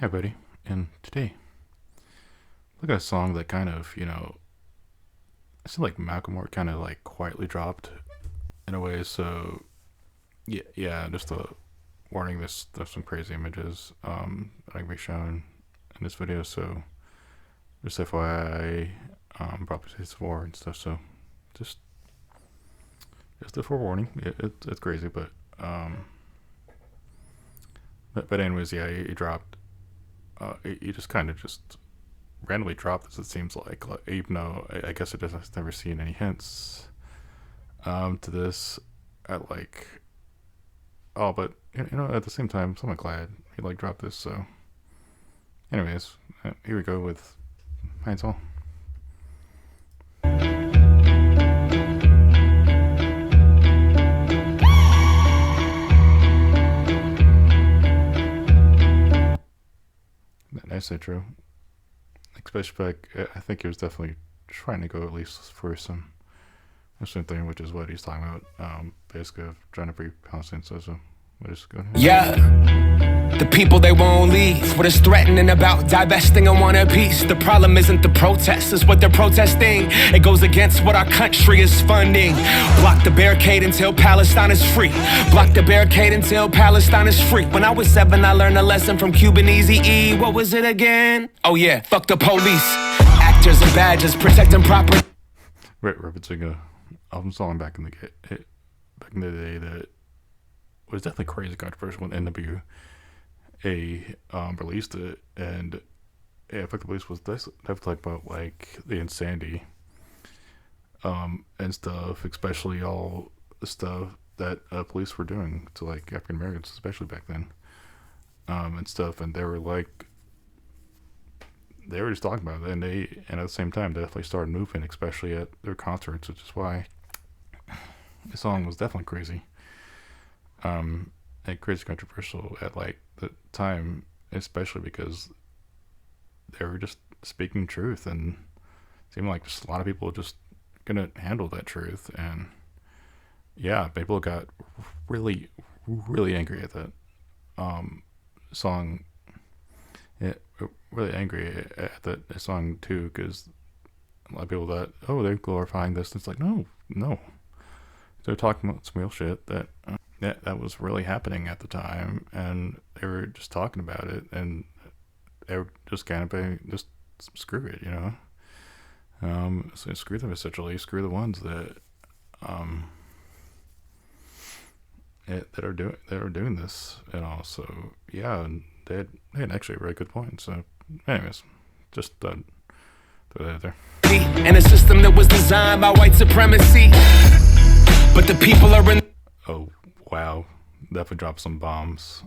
Hey, buddy. And today, look at a song that kind of, I feel like Macklemore kind of like quietly dropped in a way. So, yeah, just a warning. There's some crazy images that can be shown in this video. So, just FYI, probably say it's for and stuff. So, just just a forewarning. It's crazy, but anyways, yeah, he dropped. He just kind of just randomly dropped this. It seems like even though I guess it has never seen any hints to this. At like, oh, but at the same time, so I'm glad he like dropped this. So, anyways, here we go with Hind's. Nice intro, especially like I think he was definitely trying to go at least for some thing, which is what he's talking about. Basically, of trying to free Palestine. So we'll just go ahead. Yeah, the people they won't leave. What is threatening about divesting and want a piece? The problem isn't the protests, it's what they're protesting. It goes against what our country is funding. Block the barricade until Palestine is free. Block the barricade until Palestine is free. When I was 7, I learned a lesson from Cuban Eazy-E. What was it again? Oh yeah, fuck the police. Actors and badges protecting property. Right, referencing a album song back in the day that was definitely crazy controversial when NWA released it, and yeah, Fuck the Police was definitely about like the insanity and stuff, especially all the stuff that police were doing to like African Americans, especially back then, and stuff, and they were just talking about it, and at the same time they definitely started moving, especially at their concerts, which is why the song was definitely crazy. And crazy controversial at like the time, especially because they were just speaking truth, and it seemed like just a lot of people just gonna handle that truth, and yeah, people got really, really angry at that song. Yeah, really angry at that song too, because a lot of people thought, oh, they're glorifying this. And it's like, no, they're talking about some real shit that was really happening at the time, and they were just talking about it, and they were just kind of being just screw it, so screw them, essentially. Screw the ones that that are doing this and all. So yeah, and they had actually a very good point. So anyways, just throw that out there. And a system that was designed by white supremacy, but the people are in. Oh wow, definitely dropped some bombs.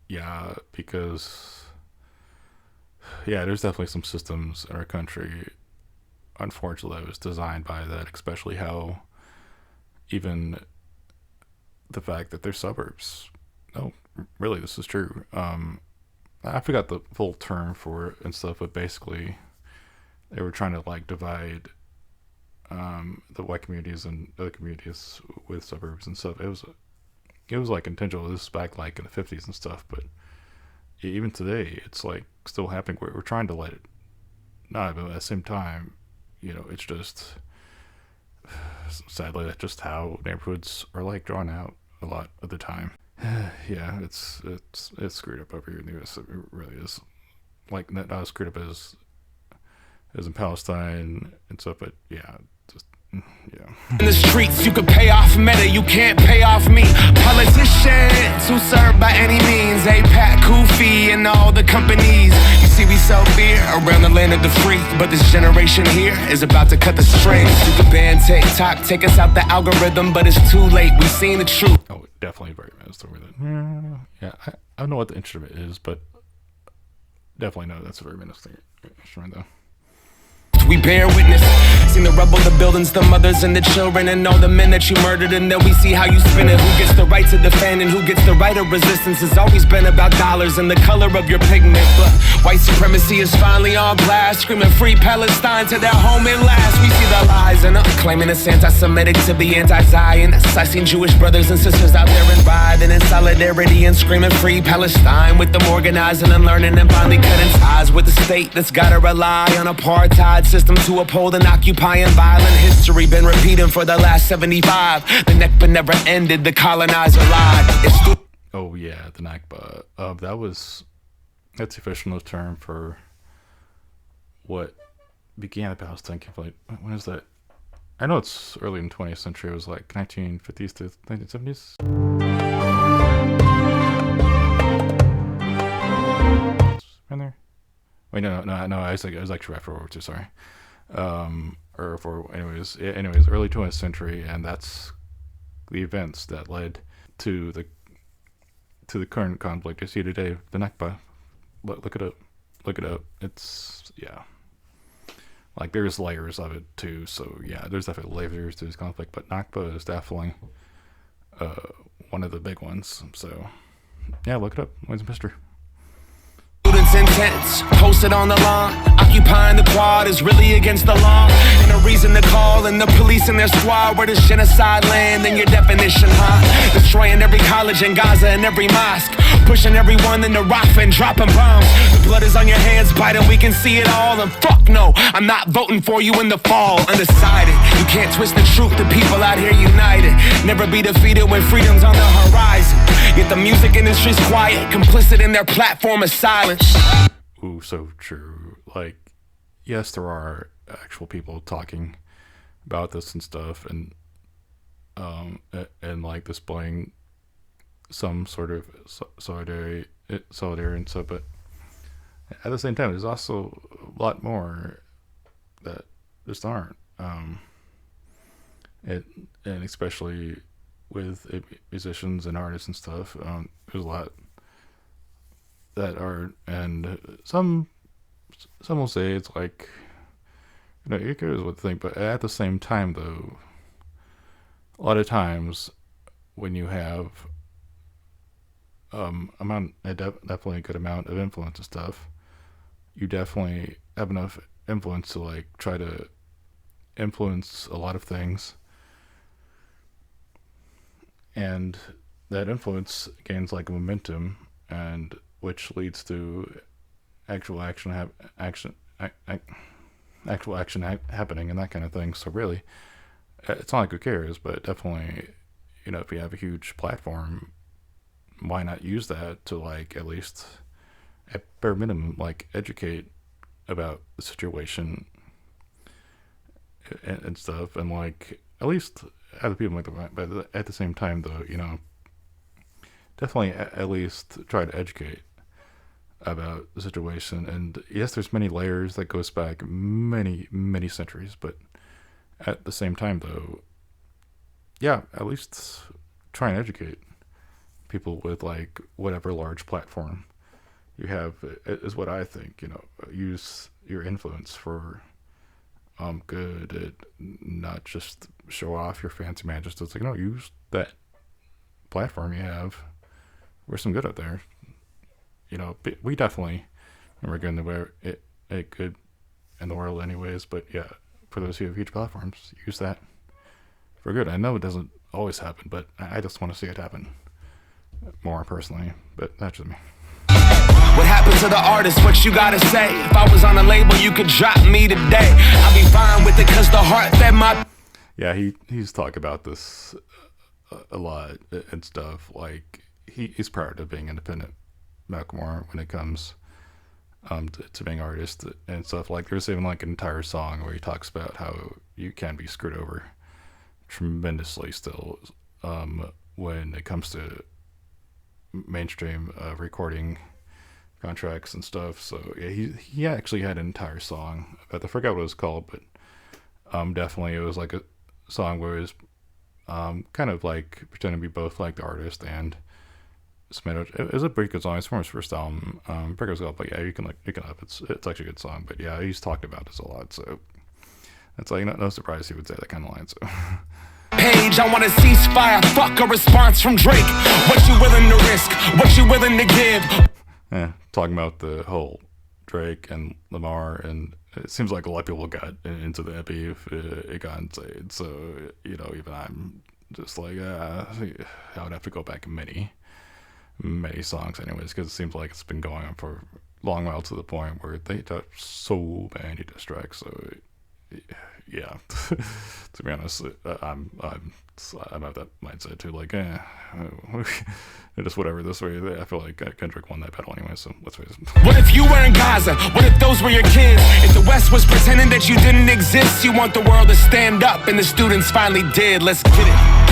Yeah, because yeah, there's definitely some systems in our country, unfortunately, that was designed by that, especially how even the fact that they're suburbs. No, really, this is true. I forgot the full term for it and stuff, but basically they were trying to like divide the white communities and other communities with suburbs and stuff. It was like intentional. This is back like in the 50s and stuff, but even today, it's like still happening. We're trying to let it not, but at the same time, it's just sadly that's just how neighborhoods are like drawn out a lot of the time. Yeah, it's screwed up over here in the U.S. It really is. Like not as screwed up as in Palestine and stuff, but yeah, just yeah. In the streets, you can pay off Meta, you can't pay off me. Politicians who serve by any means, APAC, Kofi, and all the companies. You see, we sell fear around the land of the free, but this generation here is about to cut the strings. You can ban TikTok, take us out the algorithm, but it's too late. We've seen the truth. Oh, definitely very messed over that. Yeah, I don't know what the instrument is, but definitely know that's a very menacing instrument though. we bear witness. Seen the rubble, the buildings, the mothers and the children, and all the men that you murdered, and then we see how you spin it. Who gets the right to defend and who gets the right of resistance? It's always been about dollars and the color of your pigment, but white supremacy is finally on blast, screaming free Palestine to their home at last. We see the lies and claiming it's anti-Semitic to be anti-Zionist. I seen Jewish brothers and sisters out there and riding in solidarity and screaming free Palestine, with them organizing and learning and finally cutting ties with the state that's gotta rely on apartheid system to uphold an occupying violent history. Been repeating for the last 75. The Nakba never ended, the colonizer lied. Oh yeah, the Nakba. That's the official term for what began the Palestine conflict. When is that? I know it's early in the 20th century. It was like 1950s to 1970s. In there? Wait, no. I was actually after World War II. Sorry. Anyways, early 20th century, and that's the events that led to the current conflict you see today, the Nakba. Look it up. It's, yeah. Like, there's layers of it too, so yeah, there's definitely layers to this conflict, but Nakba is definitely one of the big ones. So yeah, look it up. What's the history? Students in tents, posted on the lawn, occupying the quad is really against the law. And a reason to call in the police and their squad. Where does genocide land in your definition, huh? Destroying every college in Gaza and every mosque, pushing everyone into Rafah and dropping bombs. The blood is on your hands, Biden, we can see it all. And fuck no, I'm not voting for you in the fall. Undecided, you can't twist the truth, the people out here united. Never be defeated when freedom's on the horizon. Yet the music industry's quiet, complicit in their platform of silence. Ooh, so true. Like, yes, there are actual people talking about this and stuff, and like displaying some sort of solidarity and stuff, but at the same time, there's also a lot more that just aren't. And especially with musicians and artists and stuff, there's a lot that are, and some will say it's like, it goes with the thing, but at the same time though, a lot of times when you have definitely a good amount of influence and stuff, you definitely have enough influence to like try to influence a lot of things, and that influence gains like a momentum, and which leads to actual action happening and that kind of thing. So really, it's not like who cares, but definitely, if you have a huge platform, why not use that to like at least at bare minimum like educate about the situation and stuff, and like at least other people like that. But at the same time though, definitely at least try to educate about the situation. And yes, there's many layers that goes back many centuries, but at the same time though, yeah, at least try and educate people with like whatever large platform you have is what I think. Use your influence for good, not just show off your fancy magic. It's like, use that platform you have for some good out there. We definitely are going to wear it good in the world anyways, but yeah, for those who have huge platforms, use that for good. I know it doesn't always happen, but I just want to see it happen more personally, but that's just me. What happened to the artist? What you gotta say? If I was on a label, you could drop me today. I'll be fine with it, cause the heart fed my... Yeah, he's talked about this a lot and stuff. Like, he's proud of being independent, Macklemore, when it comes to being artist and stuff. Like, there's even like an entire song where he talks about how you can be screwed over tremendously still when it comes to mainstream recording contracts and stuff. So yeah, he actually had an entire song about, I forgot what it was called, but definitely it was like a song where it was kind of like pretending to be both like the artist and Smash. It was a pretty good song. It's from his first album. Pretty good, but yeah, you can look it up. It's actually a good song. But yeah, he's talked about this a lot, so it's like no surprise he would say that kind of line. So. Page, I want a ceasefire. Fuck a response from Drake. What you willing to risk? What you willing to give? Yeah, talking about the whole Drake and Lamar, and it seems like a lot of people got into the beef. It got insane. So even I'm just like, I would have to go back many songs, anyways, because it seems like it's been going on for a long while to the point where they touch so many diss tracks. So yeah, to be honest, I'm of that mindset too. Like, just whatever this way. I feel like Kendrick won that battle anyway. So let's face it. What if you were in Gaza? What if those were your kids? If the West was pretending that you didn't exist, you want the world to stand up, and the students finally did. Let's get it.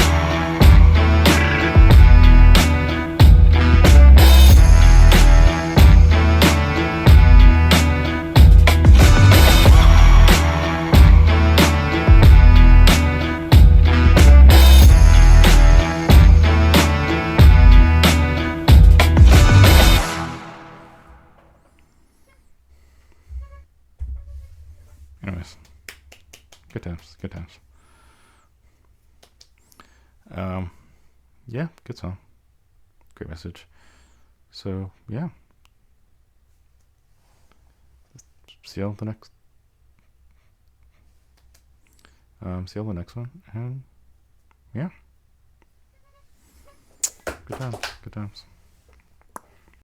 Anyways, good times, good times. Yeah, good song, great message. So yeah, see you on the next. See you on the next one, and yeah, good times, good times.